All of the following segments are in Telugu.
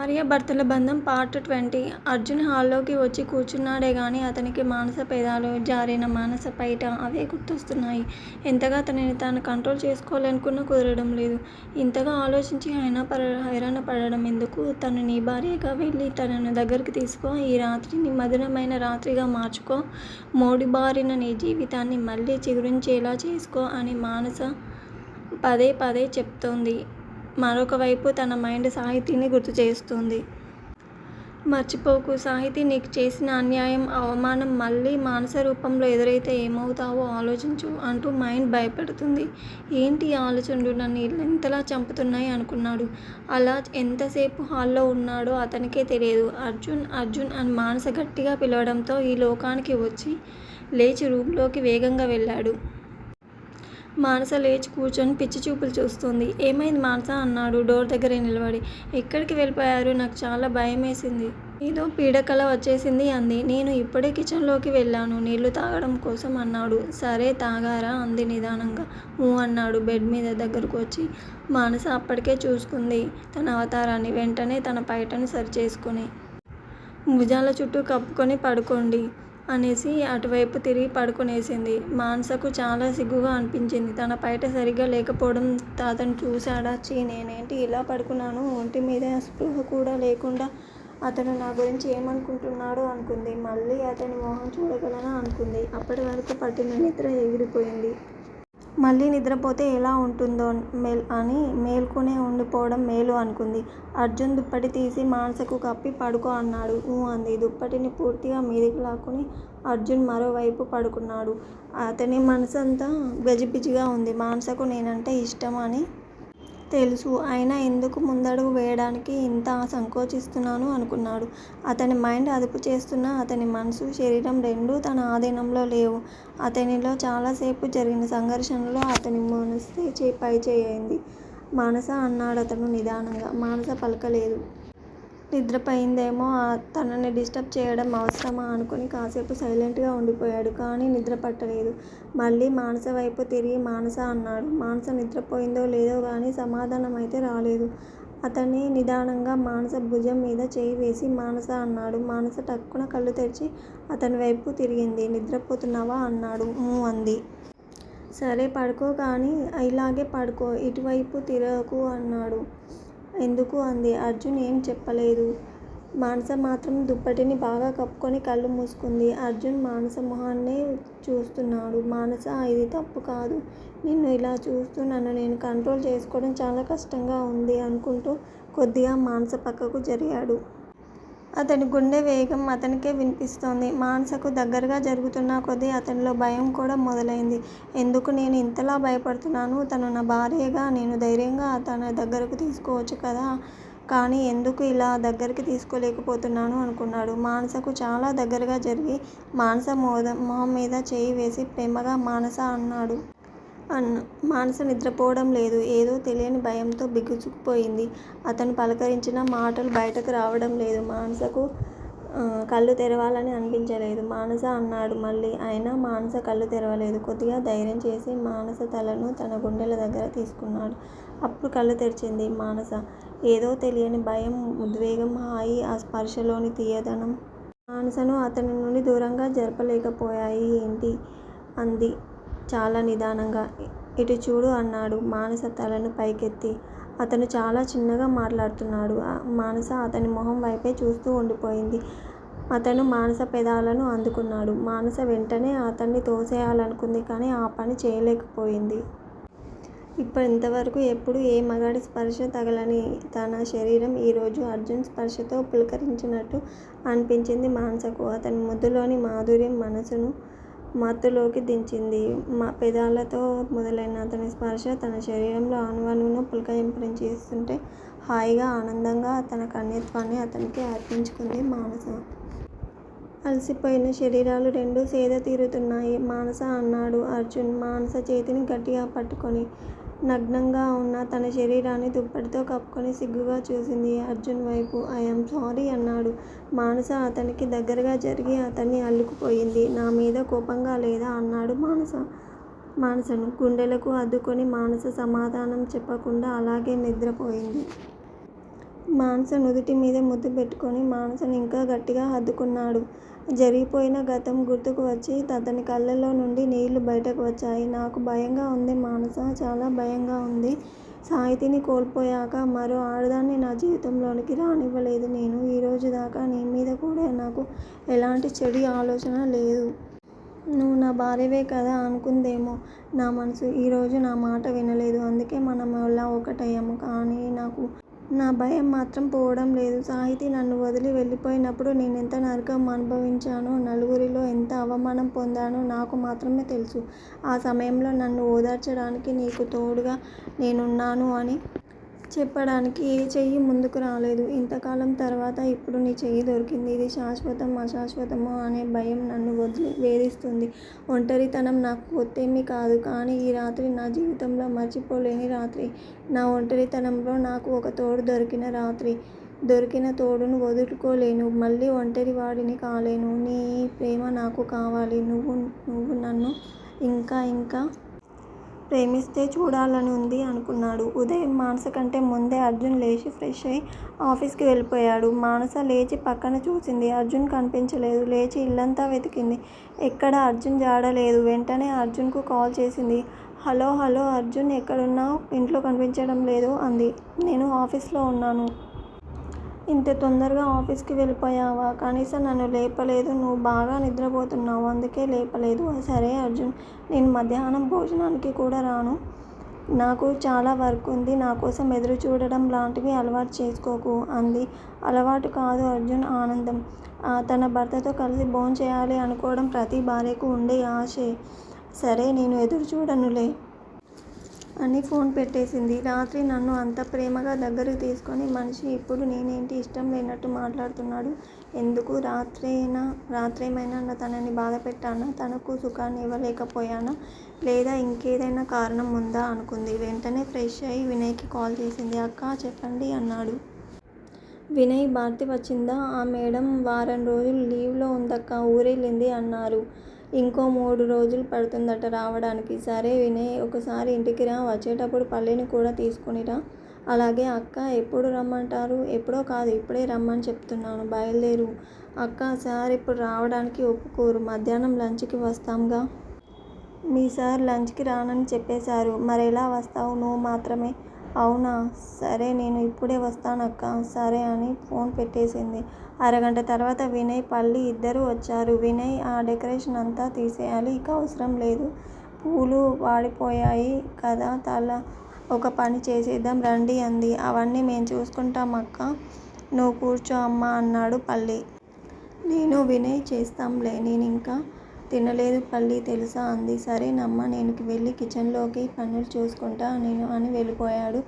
భార్యాభర్తల బంధం పార్ట్ 20. అర్జున్ హాల్లోకి వచ్చి కూర్చున్నాడే గానీ అతనికి మానస పెదాలు జారిన మానస పైట అవే గుర్తొస్తున్నాయి. ఎంతగా తనని తాను కంట్రోల్ చేసుకోవాలనుకున్నా కుదరడం లేదు. ఇంతగా ఆలోచించి హైరాణ పడడం ఎందుకు? తను నీ భార్యగా వెళ్ళి తనను దగ్గరికి తీసుకో. ఈ రాత్రిని మధురమైన రాత్రిగా మార్చుకో. మోడిబారిన నీ జీవితాన్ని మళ్ళీ చిగురించేలా చేసుకో అని మానస పదే పదే చెప్తోంది. మరొకవైపు తన మైండ్ సాహితీని గుర్తు చేస్తోంది. మర్చిపోకు, సాహితీ నీకు చేసిన అన్యాయం, అవమానం మళ్ళీ మానస రూపంలో ఎదురైతే ఏమవుతావో ఆలోచించు అంటూ మైండ్ భయపెడుతుంది. ఏంటి ఈ ఆలోచనలు నన్ను ఎంతలా చంపుతున్నాయి అనుకున్నాడు. అలా ఎంతసేపు హాల్లో ఉన్నాడో అతనికే తెలియదు. అర్జున్ అర్జున్ అని మానస గట్టిగా పిలవడంతో ఈ లోకానికి వచ్చి లేచి రూంలోకి వేగంగా వెళ్ళాడు. మానస లేచి కూర్చొని పిచ్చి చూపులు చూస్తోంది. ఏమైంది మానస అన్నాడు డోర్ దగ్గరే నిలబడి. ఎక్కడికి వెళ్ళిపోయారు? నాకు చాలా భయమేసింది. ఏదో పీడకల వచ్చేసింది అంది. నేను ఇప్పుడే కిచెన్లోకి వెళ్ళాను నీళ్లు తాగడం కోసం అన్నాడు. సరే తాగారా అంది నిదానంగా. ఊ అన్నాడు బెడ్ మీద దగ్గరకు వచ్చి. మానస అప్పటికే చూసుకుంది తన అవతారాన్ని. వెంటనే తన పైటను సరిచేసుకుని భుజాల చుట్టూ కప్పుకొని పడుకోండి అనేసి అటువైపు తిరిగి పడుకునేసింది. మానసకు చాలా సిగ్గుగా అనిపించింది. తన పైట సరిగ్గా లేకపోవడం అతను చూశాడా? ఛీ, నేనేంటి ఇలా పడుకున్నాను? ఒంటి మీద స్పృహ కూడా లేకుండా అతను నా గురించి ఏమనుకుంటున్నాడో అనుకుంది. మళ్ళీ అతని మొహం చూడగలనా అనుకుంది. అప్పటి వరకు పట్టిన నిద్ర ఎగిరిపోయింది. మళ్ళీ నిద్రపోతే ఎలా ఉంటుందో అని మేల్కొనే ఉండిపోవడం మేలు అనుకుంది. అర్జున్ దుప్పటి తీసి మానసకు కప్పి పడుకో అన్నాడు. ఊ అంది. దుప్పటిని పూర్తిగా మీదికి లాక్కుని అర్జున్ మరోవైపు పడుకున్నాడు. అతని మనసంతా గజిబిజిగా ఉంది. మానసకు నేనంటే ఇష్టం అని తెలుసు. అయినా ఎందుకు ముందడుగు వేయడానికి ఇంత సంకోచిస్తున్నాను అనుకున్నాడు. అతని మైండ్ అదుపు చేస్తున్న అతని మనసు, శరీరం రెండూ తన ఆధీనంలో లేవు. అతనిలో చాలాసేపు జరిగిన సంఘర్షణలో అతని మనసే పైచేయింది. మానస అన్నాడతను నిదానంగా. మానస పలకలేదు. నిద్రపోయిందేమో, తనని డిస్టర్బ్ చేయడం అవసరమా అనుకుని కాసేపు సైలెంట్గా ఉండిపోయాడు. కానీ నిద్ర పట్టలేదు. మళ్ళీ మానస వైపు తిరిగి మానస అన్నాడు. మానస నిద్రపోయిందో లేదో గానీ సమాధానం అయితే రాలేదు. అతనే నిదానంగా మానస భుజం మీద చేయి వేసి మానస అన్నాడు. మానస టక్కున కళ్ళు తెరిచి అతని వైపు తిరిగింది. నిద్రపోతున్నావా అన్నాడు. ఊ అంది. సరే పడుకో, కానీ ఇలాగే పడుకో, ఇటువైపు తిరగకు అన్నాడు. ఎందుకు అంది. అర్జున్ ఏం చెప్పలేదు. మానస మాత్రం దుప్పటిని బాగా కప్పుకొని కళ్ళు మూసుకుంది. అర్జున్ మానస మొహాన్నే చూస్తున్నాడు. మానస, ఇది తప్పు కాదు. నిన్ను ఇలా చూస్తూ నన్ను నేను కంట్రోల్ చేసుకోవడం చాలా కష్టంగా ఉంది అనుకుంటూ కొద్దిగా మానస పక్కకు జరిగాడు. అతని గుండె వేగం అతనికే వినిపిస్తోంది. మానసకు దగ్గరగా జరుగుతున్న కొద్దీ అతనిలో భయం కూడా మొదలైంది. ఎందుకు నేను ఇంతలా భయపడుతున్నాను? తను నా భార్యగా నేను ధైర్యంగా తన దగ్గరకు తీసుకోవచ్చు కదా, కానీ ఎందుకు ఇలా దగ్గరికి తీసుకోలేకపోతున్నాను అనుకున్నాడు. మానసకు చాలా దగ్గరగా జరిగి మానస మొహం మీద చేయి వేసి ప్రేమగా మానస అన్నాడు. మానస నిద్రపోవడం లేదు. ఏదో తెలియని భయంతో బిగుసుకుపోయింది. అతను పలకరించిన మాటలు బయటకు రావడం లేదు. మానసకు కళ్ళు తెరవాలని అనిపించలేదు. మానస అన్నాడు మళ్ళీ. అయినా మానస కళ్ళు తెరవలేదు. కొద్దిగా ధైర్యం చేసి మానస తలను తన గుండెల దగ్గర తీసుకున్నాడు. అప్పుడు కళ్ళు తెరిచింది మానస. ఏదో తెలియని భయం, ఉద్వేగం, హాయి, ఆ స్పర్శలోని తీయదనం మానసను అతని నుండి దూరంగా జరపలేకపోయాయి. ఏంటి అంది చాలా నిదానంగా. ఇటు చూడు అన్నాడు మానస తలను పైకెత్తి. అతను చాలా చిన్నగా మాట్లాడుతున్నాడు. మానస అతని మొహం వైపే చూస్తూ ఉండిపోయింది. అతను మానస పెదాలను అందుకున్నాడు. మానస వెంటనే అతన్ని తోసేయాలనుకుంది, కానీ ఆ పని చేయలేకపోయింది. ఇంతవరకు ఎప్పుడూ ఏ మగాడి స్పర్శ తగలని తన శరీరం ఈరోజు అర్జున్ స్పర్శతో పులకరించినట్టు అనిపించింది మానసకు. అతని ముద్దులోని మాధుర్యం మనసును మత్తులోకి దించింది. పెదాలతో మొదలైన అతని స్పర్శ తన శరీరంలో అణువణువును పులకరింపజేస్తుంటే హాయిగా, ఆనందంగా తన కన్యత్వాన్ని అతనికి అర్పించుకుంది మానస. అలసిపోయిన శరీరాలు రెండూ సేద తీరుతున్నాయి. మానస అన్నాడు అర్జున్ మానస చేతిని గట్టిగా పట్టుకొని. నగ్నంగా ఉన్న తన శరీరాన్ని దుప్పటితో కప్పుకొని సిగ్గుగా చూసింది అర్జున్ వైపు. ఐయామ్ సారీ అన్నాడు. మానస అతనికి దగ్గరగా జరిగి అతన్ని అల్లుకుపోయింది. నా మీద కోపంగా లేదా అన్నాడు మానసను గుండెలకు హత్తుకొని. మానస సమాధానం చెప్పకుండా అలాగే నిద్రపోయింది. మానస నుదుటి మీద ముద్దు పెట్టుకొని మానసని ఇంకా గట్టిగా హత్తుకున్నాడు. జరిగిపోయిన గతం గుర్తుకు వచ్చి అతని కళ్ళల్లో నుండి నీళ్లు బయటకు వచ్చాయి. నాకు భయంగా ఉంది మానస, చాలా భయంగా ఉంది. సాహితిని కోల్పోయాక మరో ఆడదాన్ని నా జీవితంలోనికి రానివ్వలేదు నేను. ఈరోజు దాకా నీ మీద కూడా నాకు ఎలాంటి చెడు ఆలోచన లేదు. నువ్వు నా భార్యవే కదా అనుకుందేమో నా మనసు. ఈరోజు నా మాట వినలేదు. అందుకే మనం అలా ఒకటయ్యాము. కానీ నాకు నా భయం మాత్రం పోవడం లేదు. సాహితి నన్ను వదిలి వెళ్ళిపోయినప్పుడు నేనెంత నరకం అనుభవించానో, నలుగురిలో ఎంత అవమానం పొందానో నాకు మాత్రమే తెలుసు. ఆ సమయంలో నన్ను ఓదార్చడానికి, నీకు తోడుగా నేనున్నాను అని చెప్పడానికి ఏ చెయ్యి ముందుకు రాలేదు. ఇంతకాలం తర్వాత ఇప్పుడు నీ చెయ్యి దొరికింది. ఇది శాశ్వతం అశాశ్వతమో అనే భయం నన్ను వేధిస్తుంది. ఒంటరితనం నాకు కొత్తేమీ కాదు. కానీ ఈ రాత్రి నా జీవితంలో మర్చిపోలేని రాత్రి. నా ఒంటరితనంలో నాకు ఒక తోడు దొరికిన రాత్రి. దొరికిన తోడును వదులుకోలేను. మళ్ళీ ఒంటరివాడిని కాలేను. నీ ప్రేమ నాకు కావాలి. నువ్వు నన్ను ఇంకా ప్రేమిస్తే చూడాలని ఉంది అనుకున్నాడు. ఉదయం మానస కంటే ముందే అర్జున్ లేచి ఫ్రెష్ అయి ఆఫీస్కి వెళ్ళిపోయాడు. మానస లేచి పక్కన చూసింది. అర్జున్ కనిపించలేదు. లేచి ఇల్లంతా వెతికింది. ఎక్కడా అర్జున్ జాడ లేదు. వెంటనే అర్జున్కు కాల్ చేసింది. హలో అర్జున్, ఎక్కడున్నావు? ఇంట్లో కనిపించడం లేదు అంది. నేను ఆఫీస్లో ఉన్నాను. ఇంత తొందరగా ఆఫీస్కి వెళ్ళిపోయావా? కనీసం నన్ను లేపలేదు. నువ్వు బాగా నిద్రపోతున్నావు, అందుకే లేపలేదు. సరే అర్జున్, నేను మధ్యాహ్నం భోజనానికి కూడా రాను. నాకు చాలా వర్క్ ఉంది. నా కోసం ఎదురు చూడడం లాంటివి అలవాటు చేసుకోకు అంది. అలవాటు కాదు అర్జున్, ఆనందం. తన భర్తతో కలిసి భోంచేయాలి అనుకోవడం ప్రతి భార్యకు ఉండే ఆశే. సరే, నేను ఎదురు చూడనులే అని ఫోన్ పెట్టేసింది. రాత్రి నన్ను అంత ప్రేమగా దగ్గరకు తీసుకొని మనిషి ఇప్పుడు నేనేంటి ఇష్టం లేనట్టు మాట్లాడుతున్నాడు. ఎందుకు? రాత్రేమైనా తనని బాధ పెట్టానా? తనకు సుఖాన్ని ఇవ్వలేకపోయానా? లేదా ఇంకేదైనా కారణం ఉందా అనుకుంది. వెంటనే ఫ్రెష్ అయి వినయ్కి కాల్ చేసింది. అక్కా, చెప్పండి అన్నాడు. వినయ్, భారతి వచ్చిందా? ఆ మేడం వారం రోజులు లీవ్లో ఉందక్కా, ఊరెళ్ళింది అన్నారు. ఇంకో 3 రోజులు పడుతుందట రావడానికి. సరే వినయ్, ఒకసారి ఇంటికి రా. వచ్చేటప్పుడు పల్లిని కూడా తీసుకునిరా. అలాగే అక్క. ఎప్పుడు రమ్మంటారు? ఎప్పుడో కాదు, ఇప్పుడే రమ్మని చెప్తున్నాను. బయలుదేరు. అక్క, సార్ ఇప్పుడు రావడానికి ఒప్పుకోరు. మధ్యాహ్నం లంచ్కి వస్తాంగా. మీ సార్ లంచ్కి రానని చెప్పేశారు. మరెలా వస్తావు? నువ్వు మాత్రమే. అవునా? సరే, నేను ఇప్పుడే వస్తానక్కా. సరే అని ఫోన్ పెట్టేసింది. అరగంట తర్వాత వినయ్, పల్లి ఇద్దరూ వచ్చారు. వినయ్, ఆ డెకరేషన్ అంతా తీసేయాలి. ఇక అవసరం లేదు. పూలు వాడిపోయాయి కదా, ఒక పని చేసేద్దాం రండి అంది. అవన్నీ మేం చూసుకుంటాం అక్కా, నువ్వు కూర్చో అమ్మా అన్నాడు పల్లి. నేను వినయ్ చేస్తాంలే. నేనింకా తినలేదు పల్లి, తెలుసా అంది. సరేనమ్మా, నేను వెళ్ళి కిచెన్లోకి పనులు చూసుకుంటా అని వెళ్ళిపోయాడు.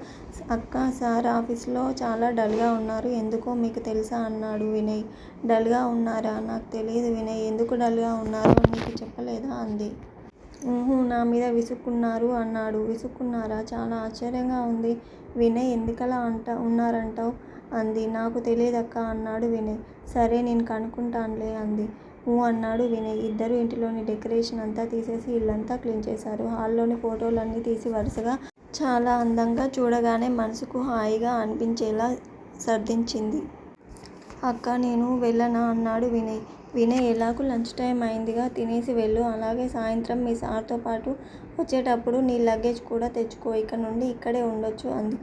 అక్క, సార్ ఆఫీస్లో చాలా డల్గా ఉన్నారు. ఎందుకో మీకు తెలుసా అన్నాడు వినయ్. డల్గా ఉన్నారా? నాకు తెలియదు వినయ్. ఎందుకు డల్గా ఉన్నారో నీకు చెప్పలేదా అంది. నా మీద విసుక్కున్నారు అన్నాడు. విసుక్కున్నారా? చాలా ఆశ్చర్యంగా ఉంది వినయ్. ఎందుకలా ఉన్నారంటావు అంది. నాకు తెలియదక్కా అన్నాడు వినయ్. సరే, నేను కనుక్కుంటానులే అంది. అన్నాడు వినయ్. ఇద్దరూ ఇంటిలోని డెకరేషన్ అంతా తీసేసి ఇల్లంతా క్లీన్ చేశారు. హాల్లోని ఫోటోలన్నీ తీసి వరుసగా చాలా అందంగా, చూడగానే మనసుకు హాయిగా అనిపించేలా సర్దించింది. అక్క, నేను వెళ్ళనా అన్నాడు వినయ్. వినయ్, ఎలాగూ లంచ్ టైం అయిందిగా, తినేసి వెళ్ళు. అలాగే సాయంత్రం మీ సార్తో పాటు వచ్చేటప్పుడు నీ లగేజ్ కూడా తెచ్చుకో. ఇక నుండి ఇక్కడే ఉండొచ్చు అంది.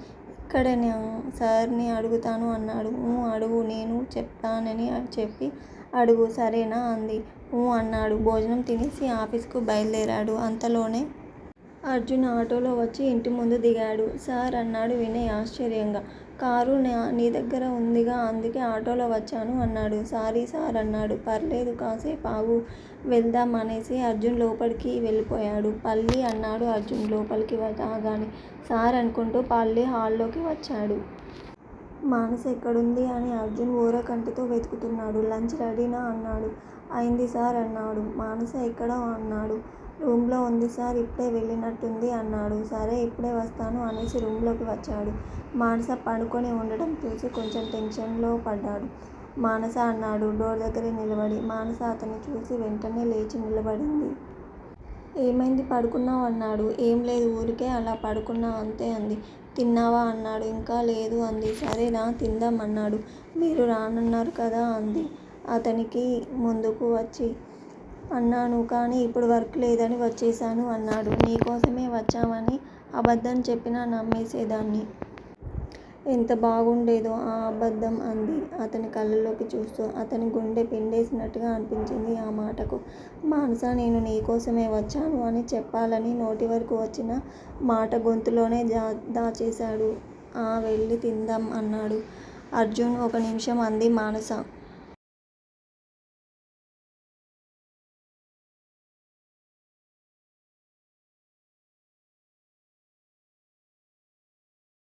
ఇక్కడేనా? సార్ని అడుగుతాను అన్నాడు. అడుగు, నేను చెప్తానని చెప్పి అడుగు, సరేనా అంది. అన్నాడు. భోజనం తినేసి ఆఫీస్కు బయలుదేరాడు. అంతలోనే అర్జున్ ఆటోలో వచ్చి ఇంటి ముందు దిగాడు. సార్ అన్నాడు వినయ్ ఆశ్చర్యంగా. కారు నీ దగ్గర ఉందిగా, అందుకే ఆటోలో వచ్చాను అన్నాడు. సారీ సార్ అన్నాడు. పర్లేదు, కాసేపు ఆగు, వెళ్దాం అనేసి అర్జున్ లోపలికి వెళ్ళిపోయాడు. పల్లి అన్నాడు అర్జున్ లోపలికి రాగానే. సార్ అనుకుంటూ పల్లి హాల్లోకి వచ్చాడు. మానస ఎక్కడుంది అని అర్జున్ ఊరకంటితో వెతుకుతున్నాడు. లంచ్ రెడీనా అన్నాడు. అయింది సార్ అన్నాడు. మానస ఎక్కడ అన్నాడు. రూమ్లో ఉంది సార్, ఇప్పుడే వెళ్ళినట్టుంది అన్నాడు. సరే, ఇప్పుడే వస్తాను అనేసి రూమ్లోకి వచ్చాడు. మానస పడుకొని ఉండడం చూసి కొంచెం టెన్షన్లో పడ్డాడు. మానస అన్నాడు డోర్ దగ్గరే నిలబడి. మానస అతన్ని చూసి వెంటనే లేచి నిలబడింది. ఏమైంది, పడుకున్నావు అన్నాడు. ఏం లేదు, ఊరికే అలా పడుకున్నా అంతే అంది. తిన్నావా అన్నాడు. ఇంకా లేదు అంది. సరే రా తిందాం అన్నాడు. మీరు రానన్నారు కదా అంది అతనికి ముందుకు వచ్చి. అన్నాను కానీ ఇప్పుడు వర్క్ లేదని వచ్చేశాను అన్నాడు. నీకోసమే వచ్చామని అబద్ధం చెప్పినా నమ్మేసేదాన్ని. ఎంత బాగుండేదో ఆ అబద్ధం అంది అతని కళ్ళల్లోకి చూస్తూ. అతని గుండె పిండేసినట్టుగా అనిపించింది ఆ మాటకు. మానస నేను నీకోసమే వచ్చాను అని చెప్పాలని నోటి వరకు వచ్చిన మాట గొంతులోనే దాచేశాడు. వెళ్ళి తిందాం అన్నాడు అర్జున్. ఒక నిమిషం అంది మానస.